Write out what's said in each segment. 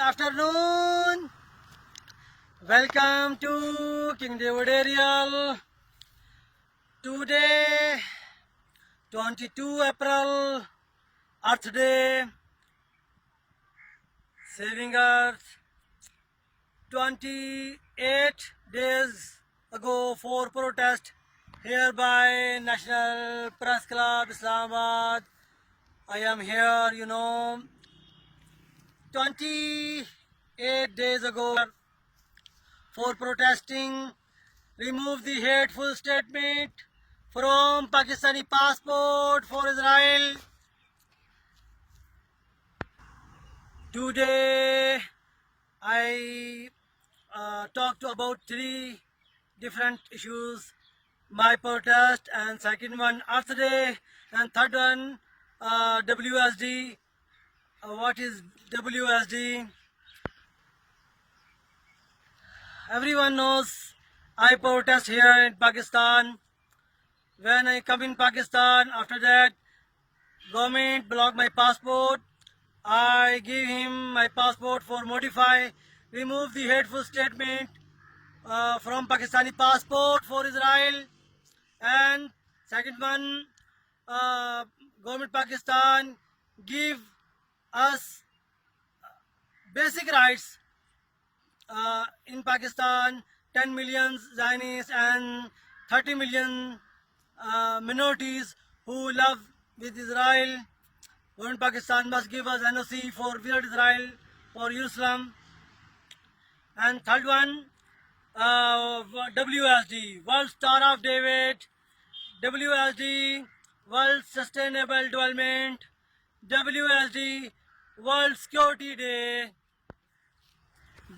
afternoon. Welcome to King David Aerial. Today, 22 April, Earth Day. Saving Earth. 28 days ago for protest here by National Press Club, Islamabad. I am here, 28 days ago for protesting, remove the hateful statement from Pakistani passport for Israel. Today I talked about three different issues: my protest, and second one Earth Day, and third one WSD. What is WSD? Everyone knows I protest here in Pakistan. When I come in Pakistan, after that, government block my passport. I give him my passport for modify, remove the hateful statement from Pakistani passport for Israel. And second one, government Pakistan give us basic rights in Pakistan, 10 million Zionists and 30 million minorities who love with Israel. Government Pakistan must give us NOC for visit Israel or Jerusalem. And third one, WSD, World Star of David, WSD, World Sustainable Development, WSD, World Security Day.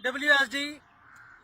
WSD,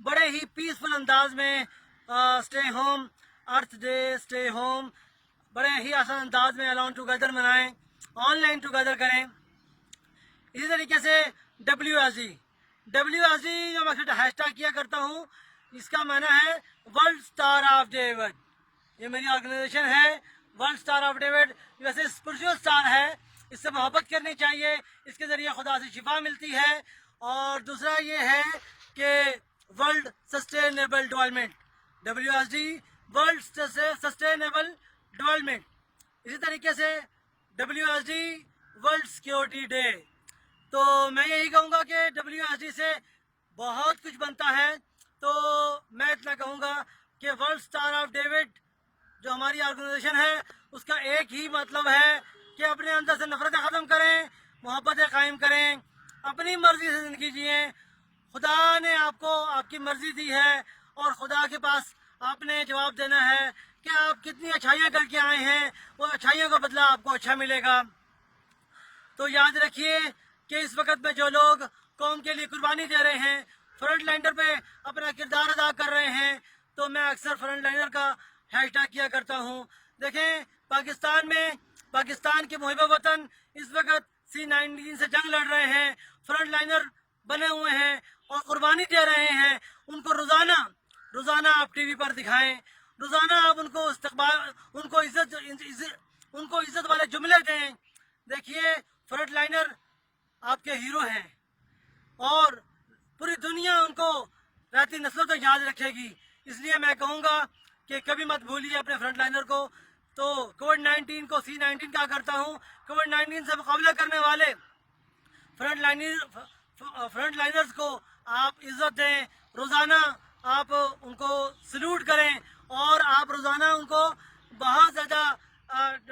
بڑے ہی peaceful انداز میں stay home ارتھ day stay home بڑے ہی آسان انداز میں الاؤن together منائیں, on line together کریں. اسی طریقے سے WSD جو میں ہیش ٹیگ کیا کرتا ہوں, اس کا معنی ہے ورلڈ اسٹار آف ڈیوڈ. یہ میری آرگنائزیشن ہے ورلڈ اسٹار آف ڈیوڈ. ویسے اسپرچول اسٹار ہے, اس سے محبت کرنی چاہیے, اس کے ذریعے خدا سے شفا ملتی ہے. اور دوسرا یہ ہے کہ world sustainable development, WSD world sustainable development. اسی طریقے سے WSD ورلڈ سیکیورٹی ڈے. تو میں یہی کہوں گا کہ WSD سے بہت کچھ بنتا ہے. تو میں اتنا کہوں گا کہ ورلڈ اسٹار آف ڈیوڈ جو ہماری آرگنائزیشن ہے, اس کا ایک ہی مطلب ہے کہ اپنے اندر سے نفرتیں ختم کریں, محبتیں قائم کریں, اپنی مرضی سے زندگی جئیں. خدا نے آپ کو آپ کی مرضی دی ہے اور خدا کے پاس آپ نے جواب دینا ہے کہ آپ کتنی اچھائیاں کر کے آئے ہیں, وہ اچھائیوں کا بدلہ آپ کو اچھا ملے گا. تو یاد رکھیے کہ اس وقت میں جو لوگ قوم کے لیے قربانی دے رہے ہیں, فرنٹ لائنر پہ اپنا کردار ادا کر رہے ہیں, تو میں اکثر فرنٹ لائنر کا ہیش ٹیگ کیا کرتا ہوں. دیکھیں پاکستان میں پاکستان کے محب وطن اس وقت C-19 سے جنگ لڑ رہے ہیں, فرنٹ لائنر بنے ہوئے ہیں اور قربانی دے رہے ہیں. ان کو روزانہ آپ ٹی وی پر دکھائیں, روزانہ آپ ان کو عزت والے جملے دیں. دیکھیے فرنٹ لائنر آپ کے ہیرو ہیں اور پوری دنیا ان کو رہتی نسلوں تک یاد رکھے گی. اس لیے میں کہوں گا کہ کبھی مت بھولیے اپنے فرنٹ لائنر کو. تو کووڈ-19 کو C-19 کہا کرتا ہوں. کووڈ-19 سے مقابلہ کرنے والے فرنٹ لائنرز کو آپ عزت دیں, روزانہ آپ ان کو سلوٹ کریں اور آپ روزانہ ان کو بہت زیادہ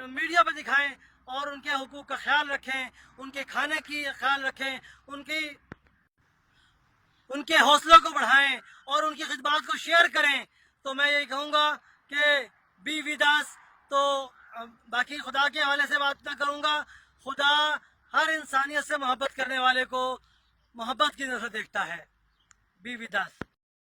میڈیا پہ دکھائیں اور ان کے حقوق کا خیال رکھیں, ان کے کھانے کی خیال رکھیں, ان کے حوصلوں کو بڑھائیں اور ان کی خدمات کو شیئر کریں. تو میں یہی کہوں گا کہ بی ود اس. تو باقی خدا کے حوالے سے بات نہ کروں گا. خدا ہر انسانیت سے محبت کرنے والے کو محبت کی نظر سے دیکھتا ہے. Be with us.